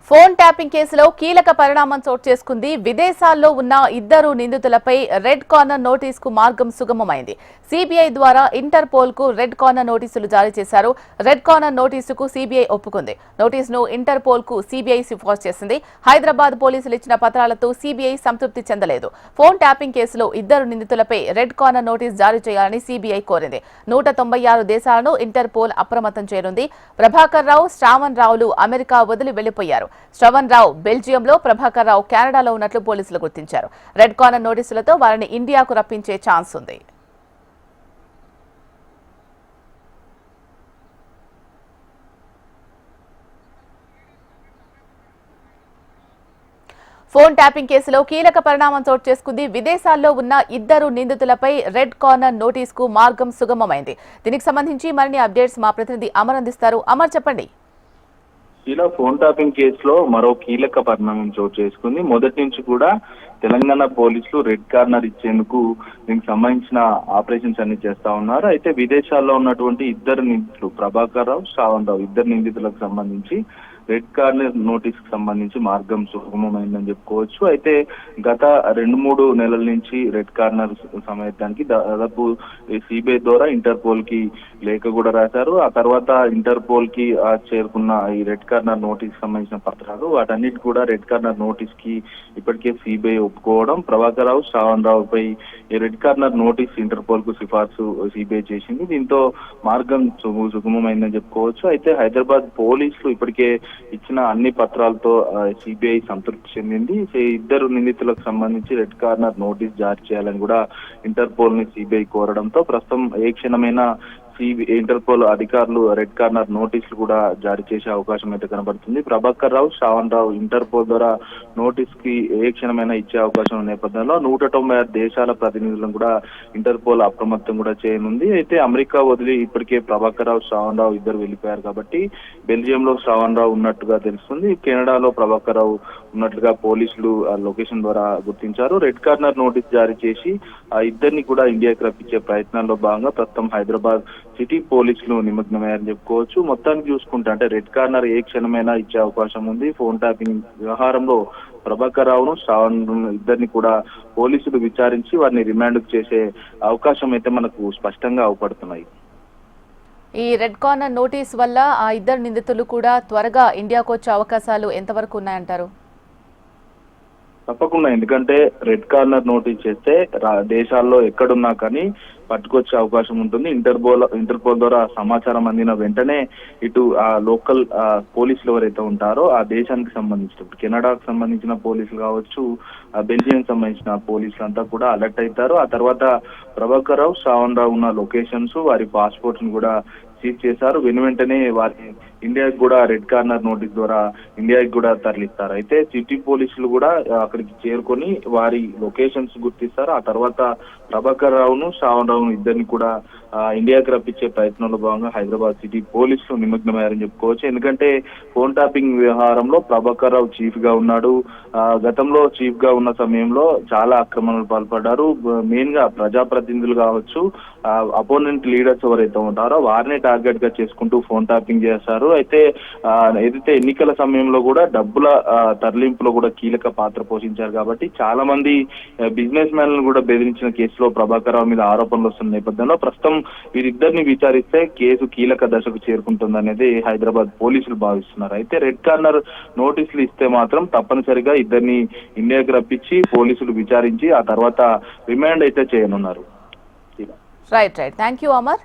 Phone tapping కేసులో కీలక పరిణామం చోటు చేసుకుంది. విదేశాల్లో ఉన్న ఇద్దరు నిందితులపై రెడ్ కార్నర్ నోటీసుకు మార్గం సుగమమైంది. సిబిఐ ద్వారా ఇంటర్పోల్ కు రెడ్ కార్నర్ నోటీసులు జారీ చేశారు. రెడ్ కార్నర్ నోటీసుకు సిబిఐ ఒప్పుకుంది. నోటీసును ఇంటర్పోల్ కు సిబిఐ సిఫార్సు చేసింది. హైదరాబాద్ పోలీసులు ఇచ్చిన పత్రాలతో సిబిఐ సంతృప్తి చెందలేదు. ఫోన్ ట్యాపింగ్ కేసులో ఇద్దరు నిందితులపై రెడ్ కార్నర్ నోటీసు జారీ చేయాలని సిబిఐ కోరింది. 196 దేశాలను ఇంటర్పోల్ అప్రమత్తం చేయనుంది. ప్రభాకర్ రావు, శ్రావణ్ రావులు అమెరికా వదిలి వెళ్లిపోయారు. శ్రవణ్ రావు బెల్జియంలో, ప్రభాకర్ రావు కెనడాలో ఉన్నట్లు పోలీసులు గుర్తించారు. రెడ్ కార్నర్ నోటీసులతో వారిని ఇండియాకు రప్పించే ఛాన్స్ ఉంది. ఫోన్ ట్యాపింగ్ కేసులో కీలక పరిణామం చోటు చేసుకుంది. విదేశాల్లో ఉన్న ఇద్దరు నిందితులపై రెడ్ కార్నర్ నోటీసుకు మార్గం సుగమమైంది. దీనికి సంబంధించి మరిన్ని అప్డేట్స్ మా ప్రతినిధి అమర్ అందిస్తారు. అమర్, చెప్పండి. ఇలా ఫోన్ టాపింగ్ కేసులో మరో కీలక పరిణామం చోటు చేసుకుంది. మొదటి నుంచి కూడా తెలంగాణ పోలీసులు రెడ్ కార్నర్ ఇచ్చేందుకు దీనికి సంబంధించిన ఆపరేషన్స్ అన్ని చేస్తా ఉన్నారు. అయితే విదేశాల్లో ఉన్నటువంటి ఇద్దరు నిందితులు ప్రభాకర్ రావు, శ్రావణ్ రావు ఇద్దరు నిందితులకు సంబంధించి రెడ్ కార్నర్ నోటీస్ కి సంబంధించి మార్గం సుగమమైందని చెప్పుకోవచ్చు. అయితే గత 2-3 నెలల నుంచి రెడ్ కార్నర్ సమయానికి దాదాపు సిబిఐ ద్వారా ఇంటర్పోల్ కి లేఖ కూడా రాశారు. ఆ తర్వాత ఇంటర్పోల్ కి చేరుకున్న ఈ రెడ్ కార్నర్ నోటీస్ సంబంధించిన పత్రాలు వాటన్నిటి కూడా రెడ్ కార్నర్ నోటీస్ కి ఇప్పటికే సిబిఐ ఒప్పుకోవడం, ప్రభాకర్ రావు, శ్రావణ్ రావుపై ఈ రెడ్ కార్నర్ నోటీస్ ఇంటర్పోల్ కు సిఫార్సు సిబిఐ చేసింది. దీంతో మార్గం సుగమమైందని చెప్పుకోవచ్చు. అయితే హైదరాబాద్ పోలీసులు ఇప్పటికే ఇచ్చిన అన్ని పత్రాలతో సిబిఐ సంతృప్తి చెందింది. ఇద్దరు నిందితులకు సంబంధించి రెడ్ కార్నర్ నోటీస్ జారీ చేయాలని కూడా ఇంటర్పోల్ ని సిబిఐ కోరడంతో ప్రస్తుతం ఏ క్షణమైనా ఇంటర్పోల్ అధికారులు రెడ్ కార్నర్ నోటీసులు కూడా జారీ చేసే అవకాశం అయితే కనబడుతుంది. ప్రభాకర్ రావు, శ్రావణ్ రావు ఇంటర్పోల్ ద్వారా నోటీస్ కి ఏ క్షణమైనా ఇచ్చే అవకాశం ఉన్న నేపథ్యంలో 196 దేశాల ప్రతినిధులను కూడా ఇంటర్పోల్ అప్రమత్తం కూడా చేయనుంది. అయితే అమెరికా వదిలి ఇప్పటికే ప్రభాకర్ రావు, శ్రావణ్ రావు ఇద్దరు వెళ్ళిపోయారు కాబట్టి బెల్జియంలో శ్రావణ్ రావు ఉన్నట్టుగా తెలుస్తుంది. కెనడాలో ప్రభాకర్ రావు ఉన్నట్లుగా పోలీసులు లొకేషన్ ద్వారా గుర్తించారు. రెడ్ కార్నర్ నోటీస్ జారీ చేసి ఆ ఇద్దరిని కూడా ఇండియాకి రప్పించే ప్రయత్నాల్లో భాగంగా ప్రస్తుతం హైదరాబాద్ సిటీ పోలీసులు నిమగ్నమయ్యారని చెప్పుకోవచ్చు. మొత్తానికి చూసుకుంటే అంటే రెడ్ కార్నర్ ఏ క్షణమైనా ఇచ్చే అవకాశం ఉంది. ఫోన్ ట్యాపింగ్ వ్యవహారంలో ప్రభాకర్ రావును, శ్రావణ్ ఇద్దరిని కూడా పోలీసులు విచారించి వారిని రిమాండ్ చేసే అవకాశం అయితే మనకు స్పష్టంగా అవపడుతున్నాయి. ఈ రెడ్ కార్నర్ నోటీస్ వల్ల ఆ ఇద్దరు నిందితులు కూడా త్వరగా ఇండియాకు వచ్చే అవకాశాలు ఎంతవరకు ఉన్నాయంటారు? తప్పకుండా, ఎందుకంటే రెడ్ కార్నర్ నోటీస్ చేస్తే దేశాల్లో ఎక్కడున్నా కానీ పట్టుకొచ్చే అవకాశం ఉంటుంది. ఇంటర్పోల్ ద్వారా సమాచారం అందిన వెంటనే ఇటు ఆ లోకల్ పోలీసులు ఎవరైతే ఉంటారో ఆ దేశానికి సంబంధించిన కెనడాకు సంబంధించిన పోలీసులు కావచ్చు, బెల్జియం సంబంధించిన పోలీసులు అంతా కూడా అలర్ట్ అవుతారు. ఆ తర్వాత ప్రభాకర్ రావు, శ్రావణ్ రావు ఉన్న లొకేషన్స్, వారి పాస్పోర్ట్స్ ని కూడా సీజ్ చేశారు. వెంటనే వారిని ఇండియాకి కూడా రెడ్ కార్నర్ నోటీస్ ద్వారా ఇండియాకి కూడా తరలిస్తారు. అయితే సిటీ పోలీసులు కూడా అక్కడికి చేరుకొని వారి లొకేషన్స్ గుర్తిస్తారు. ఆ తర్వాత ప్రభాకర్ రావును, శ్రావణ్ రావును ఇద్దరిని కూడా ఇండియాకి రప్పించే ప్రయత్నంలో భాగంగా హైదరాబాద్ సిటీ పోలీసులు నిమగ్నమయ్యారని చెప్పుకోవచ్చు. ఎందుకంటే ఫోన్ ట్యాపింగ్ వ్యవహారంలో ప్రభాకర్ రావు చీఫ్ గా ఉన్నాడు. గతంలో చీఫ్ గా ఉన్న సమయంలో చాలా ఆక్రమణలు పాల్పడ్డారు. మెయిన్ గా ప్రజాప్రతినిధులు కావచ్చు, అపోనెంట్ లీడర్స్ ఎవరైతే ఉంటారో వారిని టార్గెట్ గా చేసుకుంటూ ఫోన్ ట్యాపింగ్ చేస్తారు. అయితే ఏదైతే ఎన్నికల సమయంలో కూడా డబ్బుల తరలింపులో కూడా కీలక పాత్ర పోషించారు కాబట్టి చాలా మంది బిజినెస్ మ్యాన్లను కూడా బెదిరించిన కేసులో ప్రభాకర్ రావు మీద ఆరోపణలు వస్తున్న నేపథ్యంలో ప్రస్తుతం వీరిద్దరిని విచారిస్తే కేసు కీలక దశకు చేరుకుంటుందనేది హైదరాబాద్ పోలీసులు భావిస్తున్నారు. అయితే రెడ్ కార్నర్ నోటీసులు ఇస్తే మాత్రం తప్పనిసరిగా ఇద్దరిని ఇండియాకి రప్పించి పోలీసులు విచారించి ఆ తర్వాత రిమాండ్ అయితే చేయనున్నారు. రైట్. Thank you Amar.